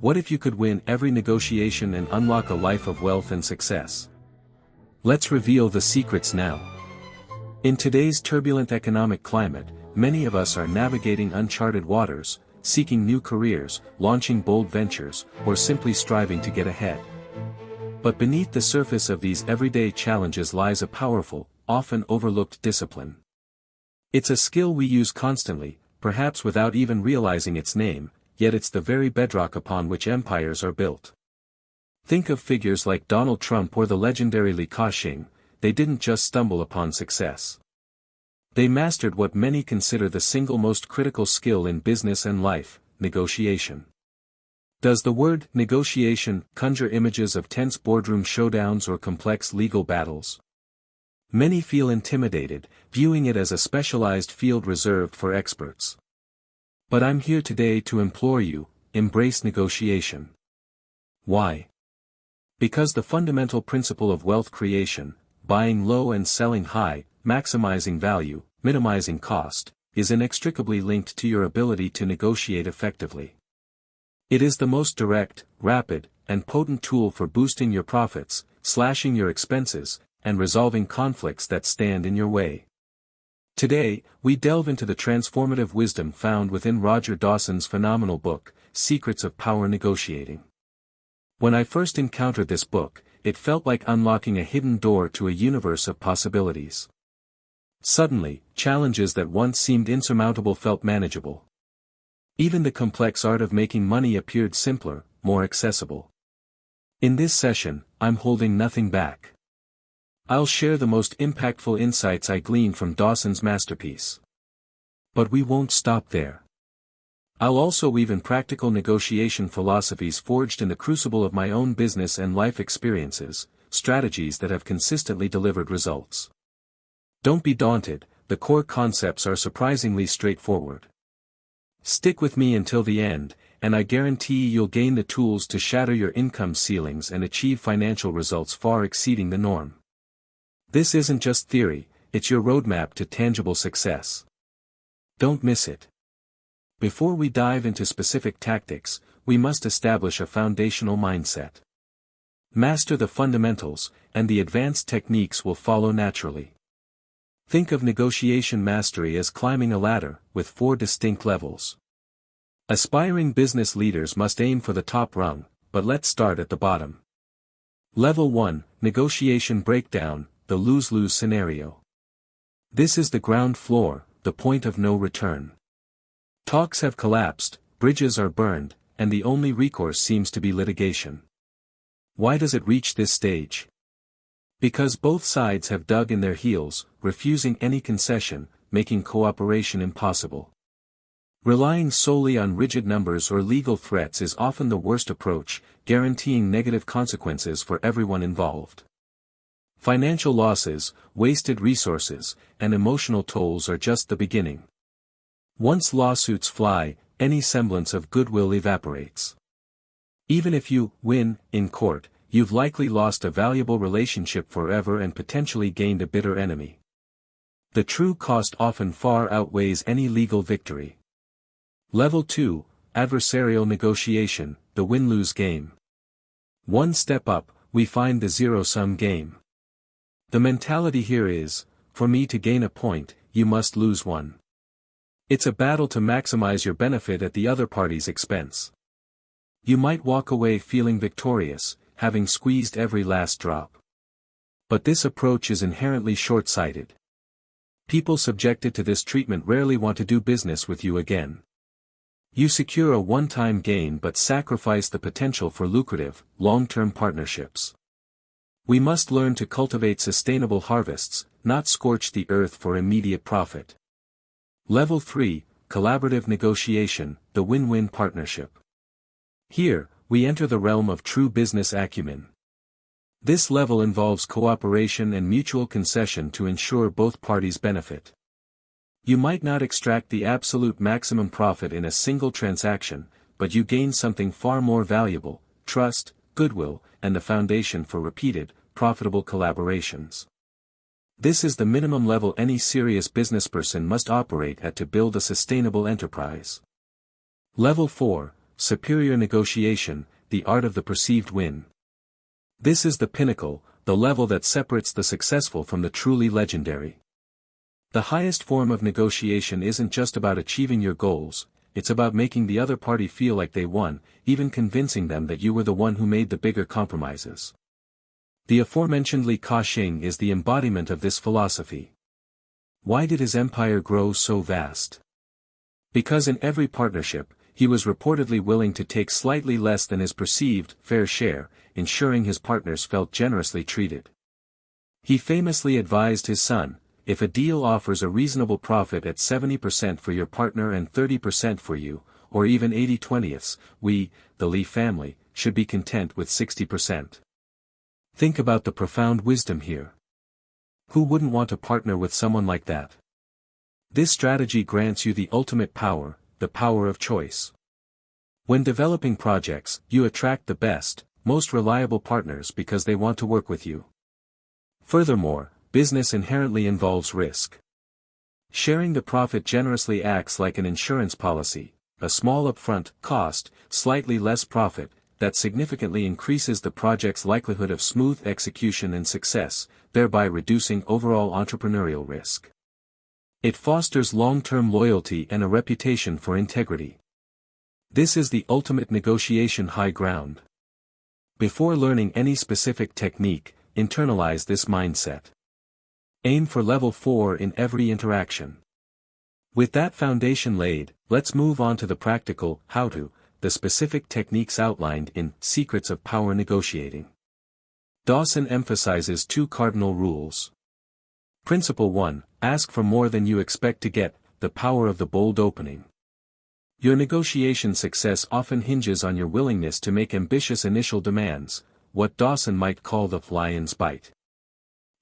What if you could win every negotiation and unlock a life of wealth and success? Let's reveal the secrets now. In today's turbulent economic climate, many of us are navigating uncharted waters, seeking new careers, launching bold ventures, or simply striving to get ahead. But beneath the surface of these everyday challenges lies a powerful, often overlooked discipline. It's a skill we use constantly, perhaps without even realizing its name, yet it's the very bedrock upon which empires are built. Think of figures like Donald Trump or the legendary Li Ka-shing. They didn't just stumble upon success. They mastered what many consider the single most critical skill in business and life: negotiation. Does the word negotiation conjure images of tense boardroom showdowns or complex legal battles? Many feel intimidated, viewing it as a specialized field reserved for experts. But I'm here today to implore you, embrace negotiation. Why? Because the fundamental principle of wealth creation, buying low and selling high, maximizing value, minimizing cost, is inextricably linked to your ability to negotiate effectively. It is the most direct, rapid, and potent tool for boosting your profits, slashing your expenses, and resolving conflicts that stand in your way. Today, we delve into the transformative wisdom found within Roger Dawson's phenomenal book, Secrets of Power Negotiating. When I first encountered this book, it felt like unlocking a hidden door to a universe of possibilities. Suddenly, challenges that once seemed insurmountable felt manageable. Even the complex art of making money appeared simpler, more accessible. In this session, I'm holding nothing back. I'll share the most impactful insights I gleaned from Dawson's masterpiece. But we won't stop there. I'll also weave in practical negotiation philosophies forged in the crucible of my own business and life experiences, strategies that have consistently delivered results. Don't be daunted, the core concepts are surprisingly straightforward. Stick with me until the end, and I guarantee you'll gain the tools to shatter your income ceilings and achieve financial results far exceeding the norm. This isn't just theory, it's your roadmap to tangible success. Don't miss it. Before we dive into specific tactics, we must establish a foundational mindset. Master the fundamentals, and the advanced techniques will follow naturally. Think of negotiation mastery as climbing a ladder, with 4 distinct levels. Aspiring business leaders must aim for the top rung, but let's start at the bottom. Level 1, Negotiation Breakdown, the lose-lose scenario. This is the ground floor, the point of no return. Talks have collapsed, bridges are burned, and the only recourse seems to be litigation. Why does it reach this stage? Because both sides have dug in their heels, refusing any concession, making cooperation impossible. Relying solely on rigid numbers or legal threats is often the worst approach, guaranteeing negative consequences for everyone involved. Financial losses, wasted resources, and emotional tolls are just the beginning. Once lawsuits fly, any semblance of goodwill evaporates. Even if you win in court, you've likely lost a valuable relationship forever and potentially gained a bitter enemy. The true cost often far outweighs any legal victory. Level 2, Adversarial Negotiation, the win-lose game. One step up, we find the zero-sum game. The mentality here is, for me to gain a point, you must lose one. It's a battle to maximize your benefit at the other party's expense. You might walk away feeling victorious, having squeezed every last drop. But this approach is inherently short-sighted. People subjected to this treatment rarely want to do business with you again. You secure a one-time gain but sacrifice the potential for lucrative, long-term partnerships. We must learn to cultivate sustainable harvests, not scorch the earth for immediate profit. Level 3, Collaborative Negotiation, the win-win partnership. Here, we enter the realm of true business acumen. This level involves cooperation and mutual concession to ensure both parties benefit. You might not extract the absolute maximum profit in a single transaction, but you gain something far more valuable: trust, goodwill, and the foundation for repeated, profitable collaborations. This is the minimum level any serious businessperson must operate at to build a sustainable enterprise. Level 4, superior negotiation, the art of the perceived win. This is the pinnacle, the level that separates the successful from the truly legendary. The highest form of negotiation isn't just about achieving your goals, it's about making the other party feel like they won, even convincing them that you were the one who made the bigger compromises. The aforementioned Li Ka-shing is the embodiment of this philosophy. Why did his empire grow so vast? Because in every partnership, he was reportedly willing to take slightly less than his perceived fair share, ensuring his partners felt generously treated. He famously advised his son, if a deal offers a reasonable profit at 70% for your partner and 30% for you, or even 80/20, we, the Li family, should be content with 60%. Think about the profound wisdom here. Who wouldn't want to partner with someone like that? This strategy grants you the ultimate power, the power of choice. When developing projects, you attract the best, most reliable partners because they want to work with you. Furthermore, business inherently involves risk. Sharing the profit generously acts like an insurance policy, a small upfront cost, slightly less profit, that significantly increases the project's likelihood of smooth execution and success, thereby reducing overall entrepreneurial risk. It fosters long-term loyalty and a reputation for integrity. This is the ultimate negotiation high ground. Before learning any specific technique, internalize this mindset. Aim for level 4 in every interaction. With that foundation laid, let's move on to the practical how-to, the specific techniques outlined in Secrets of Power Negotiating. Dawson emphasizes 2 cardinal rules. Principle 1, ask for more than you expect to get, the power of the bold opening. Your negotiation success often hinges on your willingness to make ambitious initial demands, what Dawson might call the lion's bite.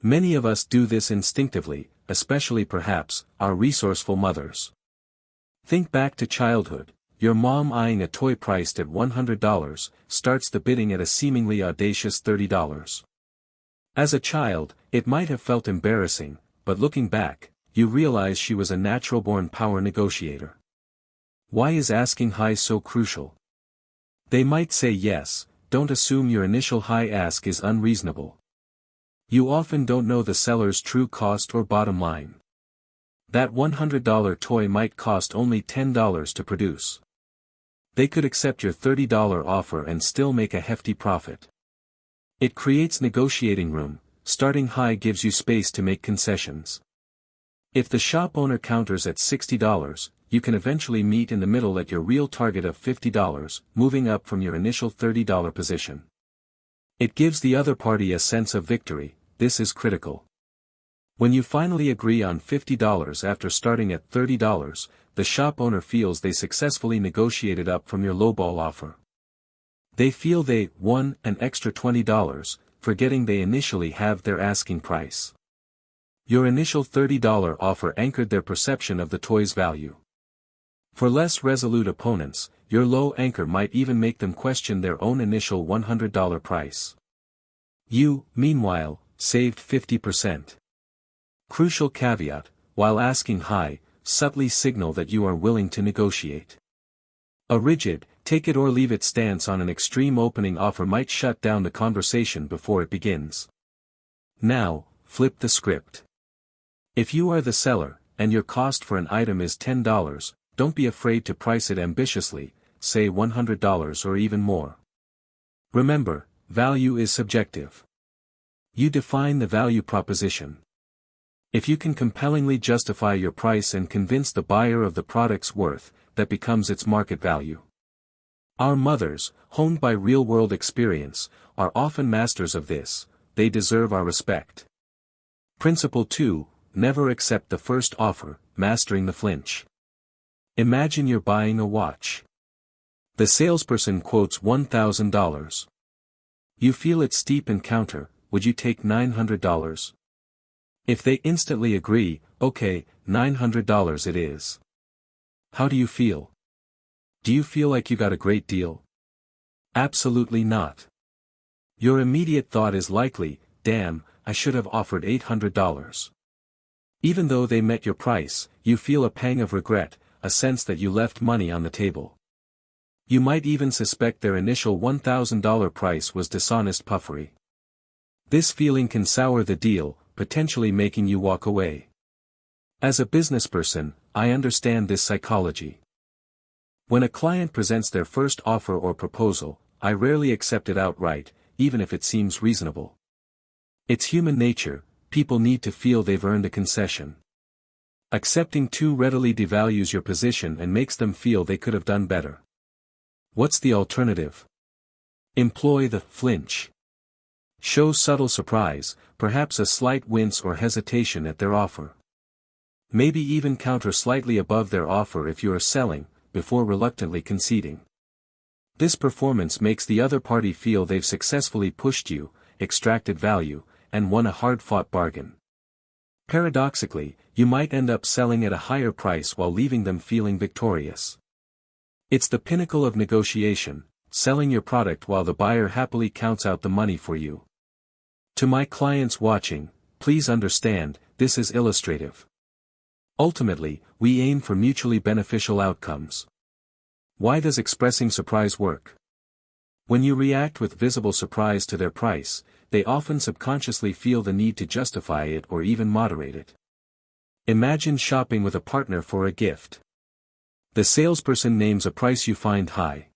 Many of us do this instinctively, especially perhaps, our resourceful mothers. Think back to childhood, your mom eyeing a toy priced at $100, starts the bidding at a seemingly audacious $30. As a child, it might have felt embarrassing, but looking back, you realize she was a natural-born power negotiator. Why is asking high so crucial? They might say yes, don't assume your initial high ask is unreasonable. You often don't know the seller's true cost or bottom line. That $100 toy might cost only $10 to produce. They could accept your $30 offer and still make a hefty profit. It creates negotiating room, starting high gives you space to make concessions. If the shop owner counters at $60, you can eventually meet in the middle at your real target of $50, moving up from your initial $30 position. It gives the other party a sense of victory. This is critical. When you finally agree on $50 after starting at $30, the shop owner feels they successfully negotiated up from your lowball offer. They feel they won an extra $20, forgetting they initially have their asking price. Your initial $30 offer anchored their perception of the toy's value. For less resolute opponents, your low anchor might even make them question their own initial $100 price. You, meanwhile, saved 50%. Crucial caveat, while asking high, subtly signal that you are willing to negotiate. A rigid, take it or leave it stance on an extreme opening offer might shut down the conversation before it begins. Now, flip the script. If you are the seller, and your cost for an item is $10, don't be afraid to price it ambitiously, say $100 or even more. Remember, value is subjective. You define the value proposition. If you can compellingly justify your price and convince the buyer of the product's worth, that becomes its market value. Our mothers, honed by real-world experience, are often masters of this. They deserve our respect. Principle 2, never accept the first offer, mastering the flinch. Imagine you're buying a watch. The salesperson quotes $1,000. You feel it's steep and counter, would you take $900? If they instantly agree, okay, $900 it is. How do you feel? Do you feel like you got a great deal? Absolutely not. Your immediate thought is likely, damn, I should have offered $800. Even though they met your price, you feel a pang of regret, a sense that you left money on the table. You might even suspect their initial $1,000 price was dishonest puffery. This feeling can sour the deal, potentially making you walk away. As a businessperson, I understand this psychology. When a client presents their first offer or proposal, I rarely accept it outright, even if it seems reasonable. It's human nature, people need to feel they've earned a concession. Accepting too readily devalues your position and makes them feel they could have done better. What's the alternative? Employ the flinch. Show subtle surprise, perhaps a slight wince or hesitation at their offer. Maybe even counter slightly above their offer if you are selling, before reluctantly conceding. This performance makes the other party feel they've successfully pushed you, extracted value, and won a hard-fought bargain. Paradoxically, you might end up selling at a higher price while leaving them feeling victorious. It's the pinnacle of negotiation, selling your product while the buyer happily counts out the money for you. To my clients watching, please understand, this is illustrative. Ultimately, we aim for mutually beneficial outcomes. Why does expressing surprise work? When you react with visible surprise to their price, they often subconsciously feel the need to justify it or even moderate it. Imagine shopping with a partner for a gift. The salesperson names a price you find high.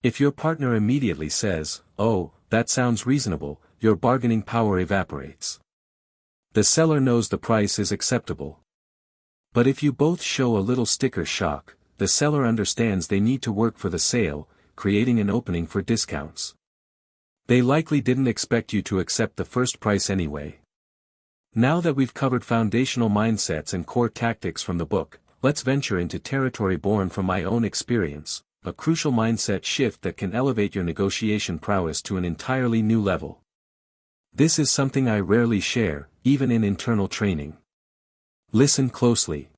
If your partner immediately says, "Oh, that sounds reasonable," your bargaining power evaporates. The seller knows the price is acceptable. But if you both show a little sticker shock, the seller understands they need to work for the sale, creating an opening for discounts. They likely didn't expect you to accept the first price anyway. Now that we've covered foundational mindsets and core tactics from the book, let's venture into territory born from my own experience, a crucial mindset shift that can elevate your negotiation prowess to an entirely new level. This is something I rarely share, even in internal training. Listen closely.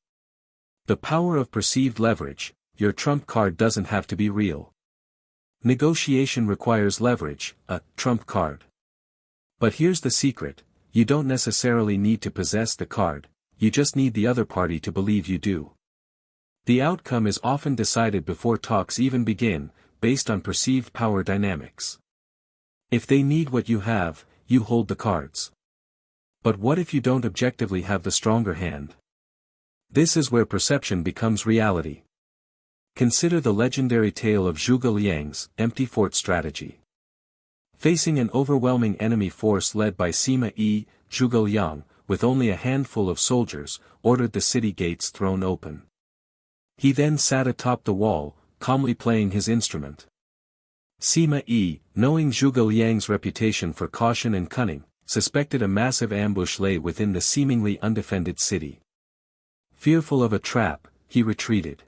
The power of perceived leverage. Your trump card doesn't have to be real. Negotiation requires leverage, a trump card. But here's the secret, you don't necessarily need to possess the card, you just need the other party to believe you do. The outcome is often decided before talks even begin, based on perceived power dynamics. If they need what you have, you hold the cards. But what if you don't objectively have the stronger hand? This is where perception becomes reality. Consider the legendary tale of Zhuge Liang's empty fort strategy. Facing an overwhelming enemy force led by Sima Yi, Zhuge Liang, with only a handful of soldiers, ordered the city gates thrown open. He then sat atop the wall, calmly playing his instrument. Sima Yi, knowing Zhuge Liang's reputation for caution and cunning, suspected a massive ambush lay within the seemingly undefended city. Fearful of a trap, he retreated.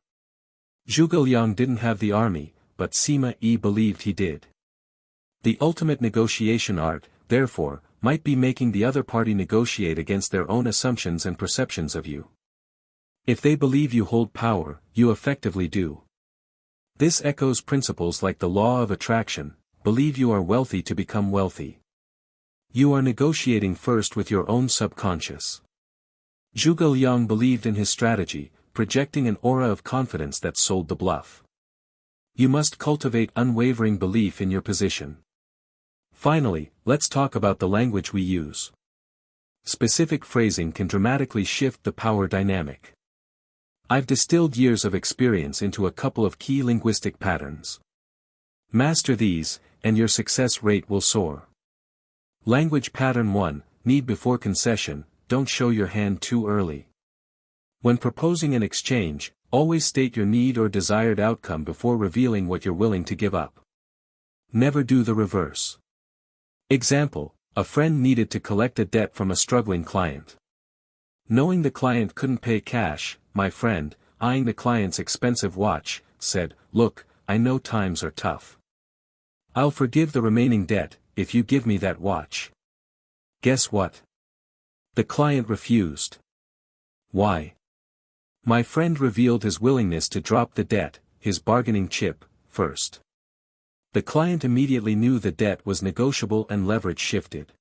Zhuge Liang didn't have the army, but Sima Yi believed he did. The ultimate negotiation art, therefore, might be making the other party negotiate against their own assumptions and perceptions of you. If they believe you hold power, you effectively do. This echoes principles like the law of attraction, believe you are wealthy to become wealthy. You are negotiating first with your own subconscious. Zhuge Liang believed in his strategy, projecting an aura of confidence that sold the bluff. You must cultivate unwavering belief in your position. Finally, let's talk about the language we use. Specific phrasing can dramatically shift the power dynamic. I've distilled years of experience into a couple of key linguistic patterns. Master these, and your success rate will soar. Language pattern 1, need before concession, don't show your hand too early. When proposing an exchange, always state your need or desired outcome before revealing what you're willing to give up. Never do the reverse. Example, a friend needed to collect a debt from a struggling client. Knowing the client couldn't pay cash, my friend, eyeing the client's expensive watch, said, "Look, I know times are tough. I'll forgive the remaining debt, if you give me that watch." Guess what? The client refused. Why? My friend revealed his willingness to drop the debt, his bargaining chip, first. The client immediately knew the debt was negotiable and leverage shifted.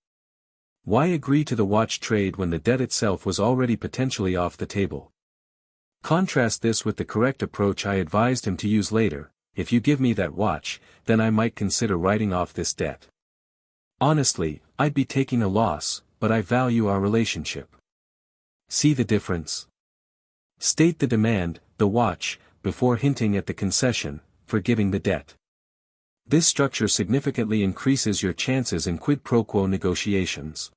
Why agree to the watch trade when the debt itself was already potentially off the table? Contrast this with the correct approach I advised him to use later, if you give me that watch, then I might consider writing off this debt. Honestly, I'd be taking a loss, but I value our relationship. See the difference? State the demand, the watch, before hinting at the concession, forgiving the debt. This structure significantly increases your chances in quid pro quo negotiations.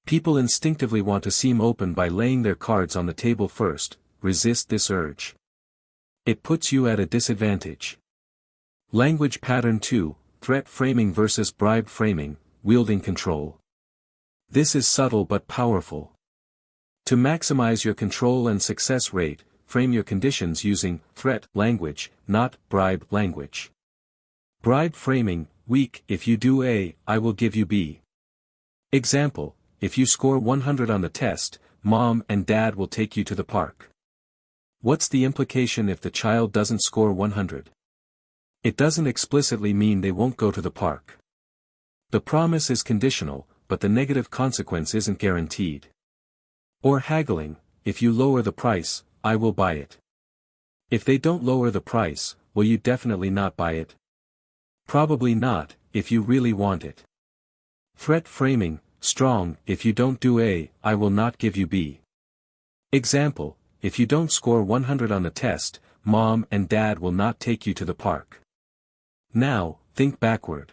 People instinctively want to seem open by laying their cards on the table first. Resist this urge. It puts you at a disadvantage. Language pattern 2, threat framing versus bribe framing, wielding control. This is subtle but powerful. To maximize your control and success rate, frame your conditions using threat language, not bribe language. Bribe framing, weak, if you do A, I will give you B. Example, if you score 100 on the test, mom and dad will take you to the park. What's the implication if the child doesn't score 100? It doesn't explicitly mean they won't go to the park. The promise is conditional, but the negative consequence isn't guaranteed. Or haggling, if you lower the price, I will buy it. If they don't lower the price, will you definitely not buy it? Probably not, if you really want it. Threat framing, strong, if you don't do A, I will not give you B. Example, if you don't score 100 on the test, mom and dad will not take you to the park. Now, think backward.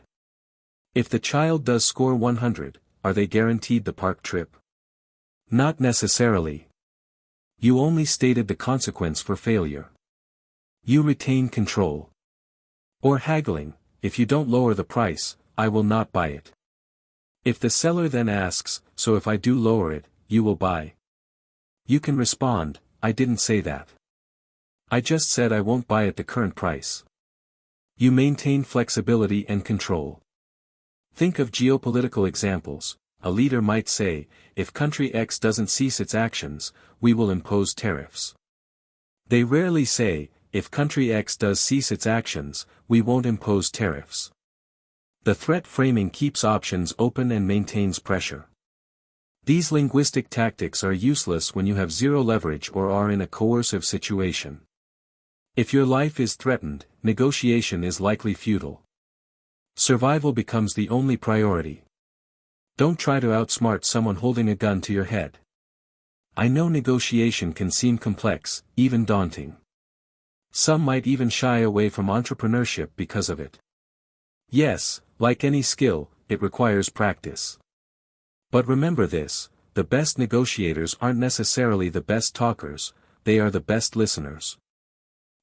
If the child does score 100, are they guaranteed the park trip? Not necessarily. You only stated the consequence for failure. You retain control. Or haggling, if you don't lower the price, I will not buy it. If the seller then asks, so if I do lower it, you will buy? You can respond, I didn't say that. I just said I won't buy at the current price. You maintain flexibility and control. Think of geopolitical examples. A leader might say, if country X doesn't cease its actions, we will impose tariffs. They rarely say, if country X does cease its actions, we won't impose tariffs. The threat framing keeps options open and maintains pressure. These linguistic tactics are useless when you have zero leverage or are in a coercive situation. If your life is threatened, negotiation is likely futile. Survival becomes the only priority. Don't try to outsmart someone holding a gun to your head. I know negotiation can seem complex, even daunting. Some might even shy away from entrepreneurship because of it. Yes, like any skill, it requires practice. But remember this, the best negotiators aren't necessarily the best talkers, they are the best listeners.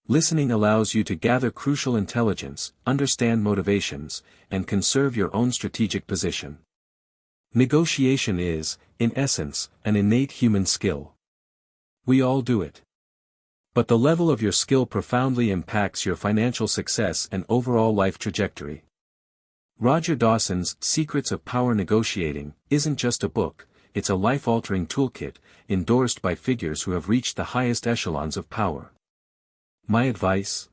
Listening allows you to gather crucial intelligence, understand motivations, and conserve your own strategic position. Negotiation is, in essence, an innate human skill. We all do it. But the level of your skill profoundly impacts your financial success and overall life trajectory. Roger Dawson's Secrets of Power Negotiating isn't just a book, it's a life-altering toolkit, endorsed by figures who have reached the highest echelons of power. My advice?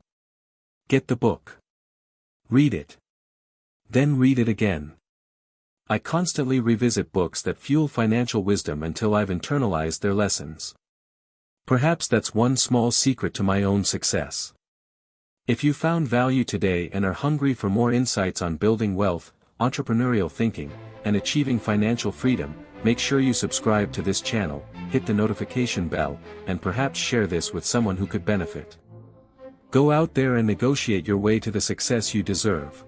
Get the book. Read it. Then read it again. I constantly revisit books that fuel financial wisdom until I've internalized their lessons. Perhaps that's one small secret to my own success. If you found value today and are hungry for more insights on building wealth, entrepreneurial thinking, and achieving financial freedom, make sure you subscribe to this channel, hit the notification bell, and perhaps share this with someone who could benefit. Go out there and negotiate your way to the success you deserve.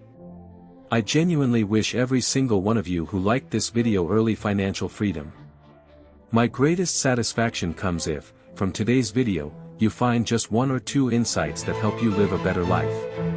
I genuinely wish every single one of you who liked this video early financial freedom. My greatest satisfaction comes if, from today's video, you find just one or two insights that help you live a better life.